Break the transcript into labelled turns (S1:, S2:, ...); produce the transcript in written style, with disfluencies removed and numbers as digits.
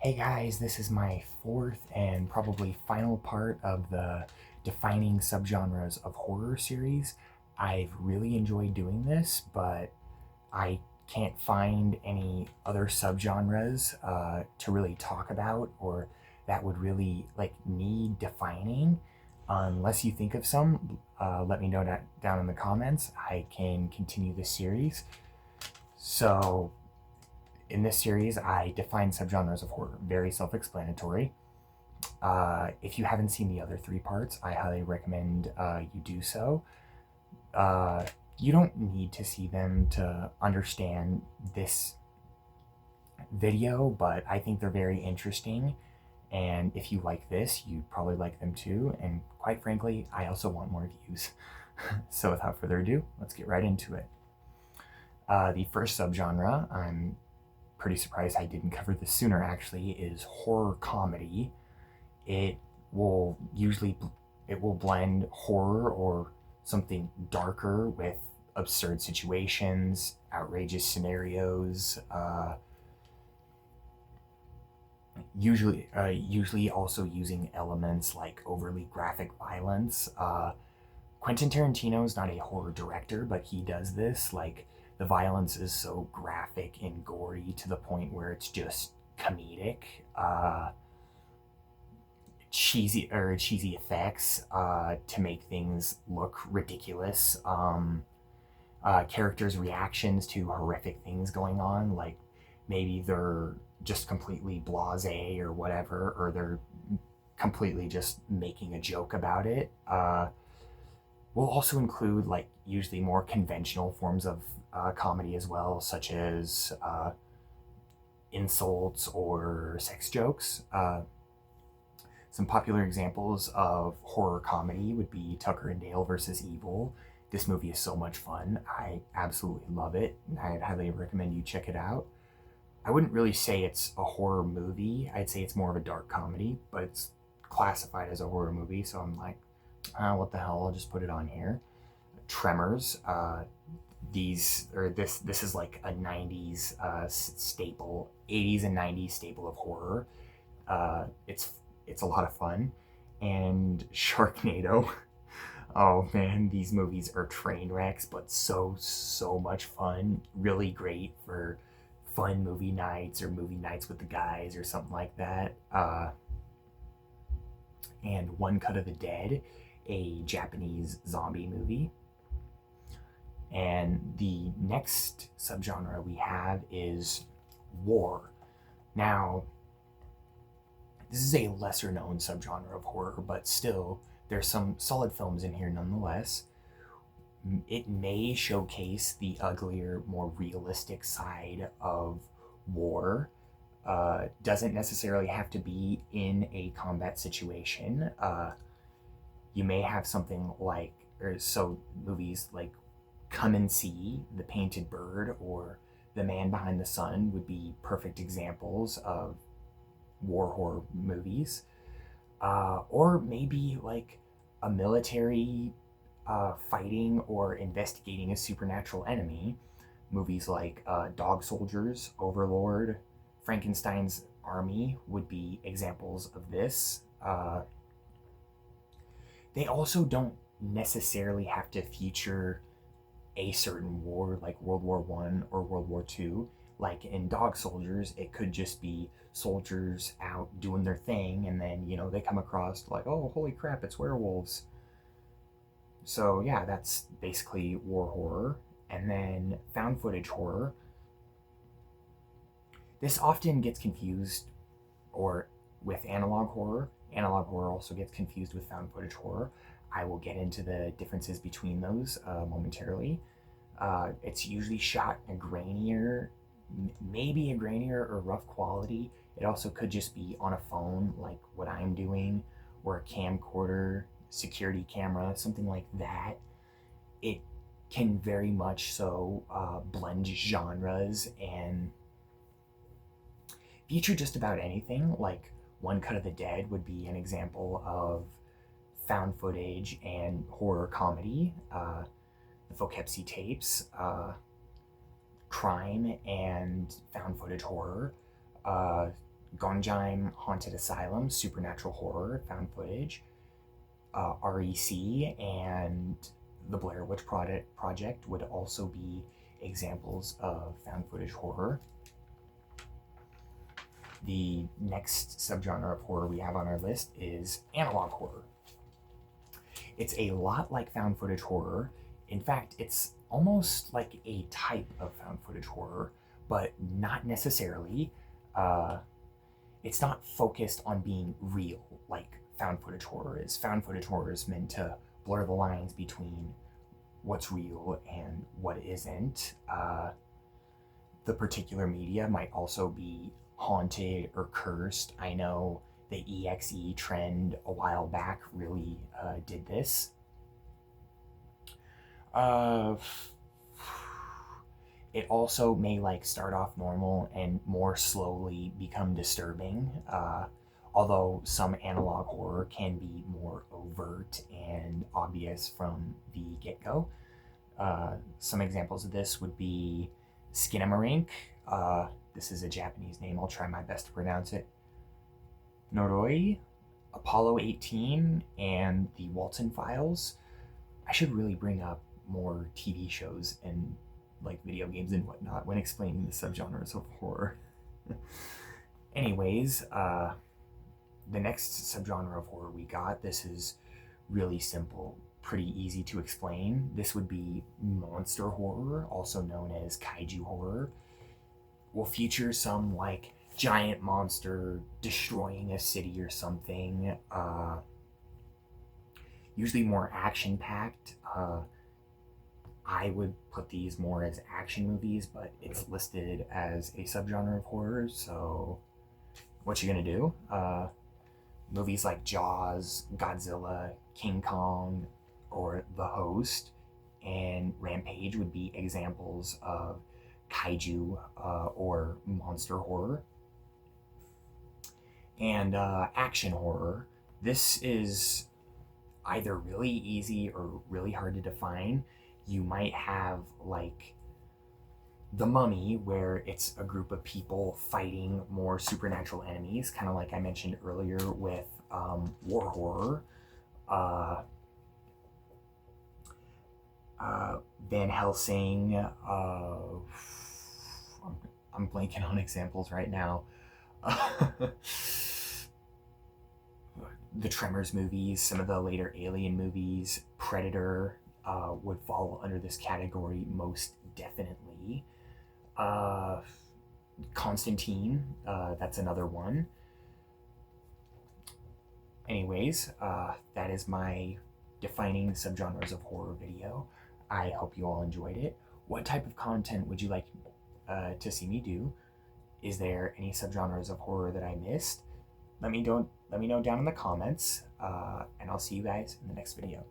S1: Hey guys, this is my fourth and probably final part of the Defining Subgenres of Horror series. I've really enjoyed doing this, but I can't find any other subgenres to really talk about or that would really need defining. Unless you think of some, let me know that down in the comments. I can continue this series. So in this series, I define subgenres of horror. Very self-explanatory. If you haven't seen the other three parts, I highly recommend you do so. Uh, you don't need to see them to understand this video, but I think they're very interesting. And if you like this, you'd probably like them too. And quite frankly, I also want more views. So without further ado, let's get right into it. The first subgenre, I'm pretty surprised I didn't cover this sooner actually, is horror comedy. It will usually blend horror or something darker with absurd situations, outrageous scenarios, usually also using elements like overly graphic violence. Quentin Tarantino is not a horror director, but he does this. Like, the violence is so graphic and gory to the point where it's just comedic. Cheesy effects to make things look ridiculous. Characters' reactions to horrific things going on, like maybe they're just completely blasé or whatever, or they're completely just making a joke about it. We'll also include like usually more conventional forms of comedy as well, such as insults or sex jokes. Some popular examples of horror comedy would be Tucker and Dale versus Evil. This movie is so much fun. I absolutely love it. I'd highly recommend you check it out. I wouldn't really say it's a horror movie. I'd say it's more of a dark comedy, but it's classified as a horror movie, so I'm like, what the hell, I'll just put it on here. Tremors. This is like a 90s staple, 80s and 90s staple of horror. It's a lot of fun. And Sharknado. Oh man, these movies are train wrecks, but so much fun. Really great for fun movie nights or movie nights with the guys or something like that. And One Cut of the Dead, a Japanese zombie movie. And the next subgenre we have is war. Now, this is a lesser known subgenre of horror, but still, there's some solid films in here nonetheless. It may showcase the uglier, more realistic side of war. Doesn't necessarily have to be in a combat situation. You may have something like, movies like Come and See, The Painted Bird, or The Man Behind the Sun would be perfect examples of war horror movies. Or maybe like a military fighting or investigating a supernatural enemy. Movies like Dog Soldiers, Overlord, Frankenstein's Army would be examples of this. They also don't necessarily have to feature a certain war like World War One or World War Two. Like in Dog Soldiers, it could just be soldiers out doing their thing, and then they come across like, oh holy crap, it's werewolves. So yeah, that's basically war horror. And then found footage horror. This often gets confused or with analog horror. Analog horror also gets confused with found footage horror. I will get into the differences between those momentarily. It's usually shot in grainier, maybe a grainier or rough quality. It also could just be on a phone, like what I'm doing, or a camcorder, security camera, something like that. It can very much so blend genres and feature just about anything. Like One Cut of the Dead would be an example of found footage and horror comedy. The Poughkeepsie tapes, crime and found footage horror. Gongjam Haunted Asylum, supernatural horror, found footage. REC and the Blair Witch Project would also be examples of found footage horror. The next subgenre of horror we have on our list is analog horror. It's a lot like found footage horror. In fact, it's almost like a type of found footage horror, but not necessarily. It's not focused on being real like found footage horror is. Found footage horror is meant to blur the lines between what's real and what isn't. The particular media might also be haunted or cursed. I know the EXE trend a while back really did this. It also may like start off normal and more slowly become disturbing. Although some analog horror can be more overt and obvious from the get-go. Some examples of this would be Skinamarink. This is a Japanese name. I'll try my best to pronounce it. Noroi, Apollo 18, and the Walton Files. I should really bring up more TV shows and like video games and whatnot when explaining the subgenres of horror. Anyways, the next subgenre of horror we got, this is really simple, pretty easy to explain. This would be monster horror, also known as kaiju horror. Will feature some like giant monster destroying a city or something. Usually more action-packed. I would put these more as action movies, but it's listed as a subgenre of horror, so what you gonna do? Movies like Jaws, Godzilla, King Kong, or The Host, and Rampage would be examples of kaiju or monster horror. And action horror, this is either really easy or really hard to define. You might have like The Mummy, where it's a group of people fighting more supernatural enemies, kind of like I mentioned earlier with war horror. Van Helsing. I'm blanking on examples right now. The Tremors movies, some of the later Alien movies, Predator would fall under this category most definitely. Constantine, that's another one. Anyways, that is my defining subgenres of horror video. I hope you all enjoyed it. What type of content would you like to see me do? Is there any subgenres of horror that I missed? Let me know down in the comments, and I'll see you guys in the next video.